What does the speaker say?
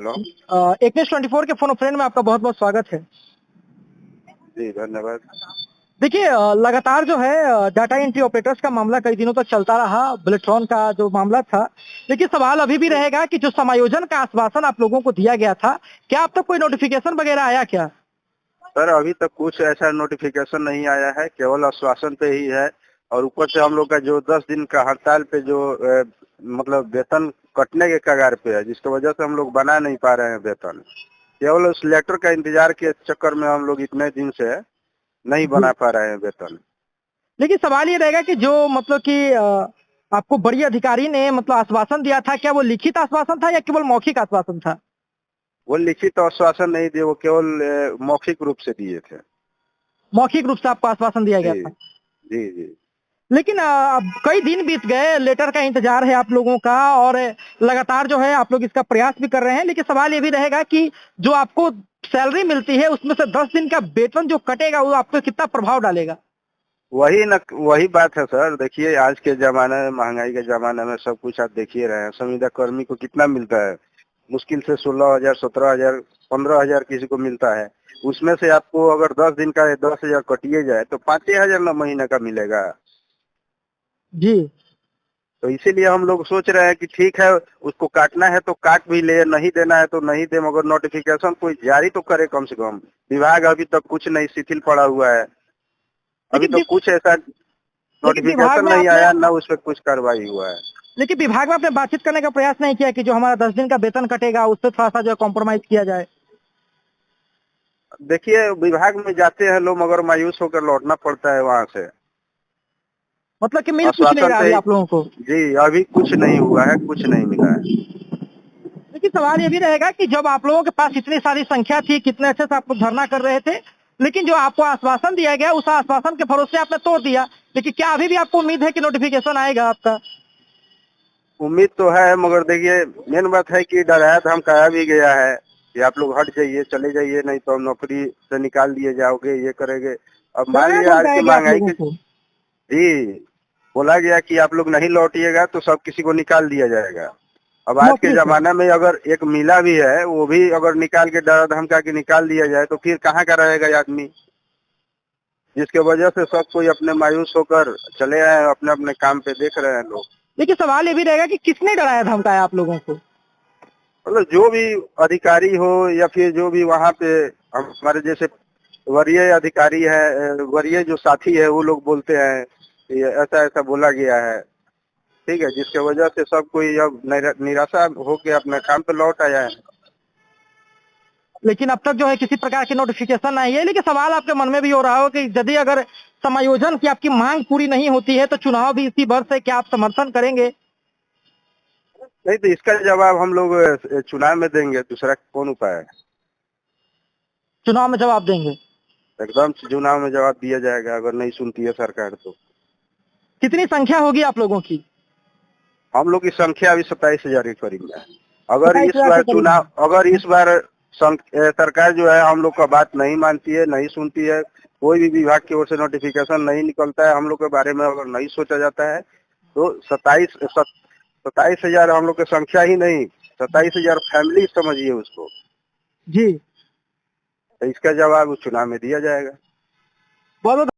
Hello. एकनेश 24 के phone friend में आपका बहुत बहुत स्वागत है। जी, धन्यवाद। देखिए लगातार जो है डाटा एंट्री ऑपरेटर्स का मामला कई दिनों तक चलता रहा, बुलेट्रॉन का जो मामला था। लेकिन सवाल अभी भी रहेगा कि जो समायोजन का आश्वासन आप लोगों को दिया गया था, क्या अब तक कोई नोटिफिकेशन वगैरह आया क्या? सर, अभी तक कुछ ऐसा नोटिफिकेशन नहीं आया है, केवल आश्वासन पे ही है। और ऊपर से हम लोग का जो 10 दिन का हड़ताल पे जो मतलब वेतन कटने के कगार पे है, जिसकी वजह से हम लोग बना नहीं पा रहे हैं वेतन। केवल उस लेटर का इंतजार के चक्कर में हम लोग इतने दिन से नहीं जी। बना पा रहे हैं वेतन। लेकिन सवाल ये रहेगा कि जो मतलब कि आपको बड़ी अधिकारी ने मतलब आश्वासन दिया था, क्या वो लिखित आश्वासन था या केवल मौखिक आश्वासन था? वो लिखित आश्वासन नहीं दिए, वो केवल मौखिक रूप से दिए थे। मौखिक रूप से आपको आश्वासन दिया गया जी, था। जी, जी। लेकिन अब कई दिन बीत गए, लेटर का इंतजार है आप लोगों का और लगातार जो है आप लोग इसका प्रयास भी कर रहे हैं। लेकिन सवाल ये भी रहेगा कि जो आपको सैलरी मिलती है उसमें से 10 दिन का वेतन जो कटेगा वो आप पे कितना प्रभाव डालेगा? वही बात है सर। देखिए, आज के जमाने में, महंगाई के जमाने में सब कुछ आप देखिए रहे हैं। संविदा कर्मी को कितना मिलता है? मुश्किल से 16,000, 17,000, 15,000 किसी को मिलता है। उसमें से आपको अगर 10 दिन का 10,000 कटिए जाए तो 5,000 ना महीने का मिलेगा। जी। तो इसीलिए हम लोग सोच रहे हैं कि ठीक है, उसको काटना है तो काट भी ले, नहीं देना है तो नहीं दे, मगर नोटिफिकेशन कोई जारी तो करे कम से कम। विभाग अभी तक कुछ नहीं, शिथिल पड़ा हुआ है। अभी लेकिन तो कुछ ऐसा लेकिन विभाग नोटिफिकेशन में नहीं आपने आया, ना उस पर कुछ कार्रवाई हुआ है। लेकिन विभाग में आपने बातचीत करने का प्रयास नहीं किया कि जो हमारा 10 दिन का वेतन कटेगा उससे थोड़ा सा जो है कॉम्प्रोमाइज किया जाए? देखिए, विभाग में जाते हैं लोग, मगर मायूस होकर लौटना पड़ता है वहाँ से। मतलब कि मिल कुछ नहीं आश्वासन रहा पे अभी ही। आप लोगों को? जी, अभी कुछ नहीं हुआ है, कुछ नहीं मिला है। लेकिन सवाल ये भी रहेगा कि जब आप लोगों के पास इतनी सारी संख्या थी, कितने अच्छे से आप लोग धरना कर रहे थे, लेकिन जो आपको आश्वासन दिया गया उस आश्वासन के भरोसे आपने तोड़ दिया। लेकिन क्या अभी भी आपको उम्मीद है कि नोटिफिकेशन आएगा आपका? उम्मीद तो है, मगर देखिए, मेन बात है कि डराया धमकाया भी गया है कि आप लोग हट जाइए, चले जाइए, नहीं तो हम नौकरी से निकाल दिए जाओगे, ये करेंगे। अब मान डराया लिया आज धमकाया की गया आप महंगाई लोगों के। को? जी, बोला गया कि आप लोग नहीं लौटिएगा तो सब किसी को निकाल दिया जाएगा। अब आज के नौकरी से? जमाने में अगर एक मिला भी है, वो भी अगर निकाल के डरा धमका के निकाल दिया जाए तो फिर कहाँ का रहेगा ये आदमी? जिसके वजह से सब कोई अपने मायूस होकर चले आए, अपने अपने काम पे देख रहे हैं लोग। लेकिन सवाल ये भी रहेगा कि किसने डराया धमकाया आप लोगों को? मतलब जो भी अधिकारी हो या फिर जो भी वहाँ पे हमारे जैसे वरीय अधिकारी है, वरीय जो साथी है, वो लोग बोलते हैं कि ऐसा ऐसा बोला गया है। ठीक है, जिसके वजह से सब कोई अब निराशा होके अपने काम पे लौट आया है। लेकिन अब तक जो है किसी प्रकार की नोटिफिकेशन नहीं है। लेकिन सवाल आपके मन में भी हो रहा हो कि यदि अगर समायोजन की आपकी मांग पूरी नहीं होती है तो चुनाव भी इसी वर्ष है, क्या आप समर्थन करेंगे? नहीं तो इसका जवाब हम लोग चुनाव में देंगे, दूसरा कौन उपाय है? चुनाव में जवाब देंगे? एकदम चुनाव में जवाब दिया जाएगा, अगर नहीं सुनती है सरकार तो। कितनी संख्या होगी आप लोगों की? हम लोग की संख्या अभी 27,000 के करीब है। अगर इस 27,000 के बार करीब है। सरकार जो है हम लोग का बात नहीं मानती है, नहीं सुनती है, कोई भी विभाग की ओर से नोटिफिकेशन नहीं निकलता है, हम लोग के बारे में अगर नहीं सोचा जाता है, तो 27,000 हम लोग की संख्या ही नहीं, 27,000 फैमिली समझिए उसको। जी। तो इसका जवाब चुनाव में दिया जाएगा। बहुत बहुत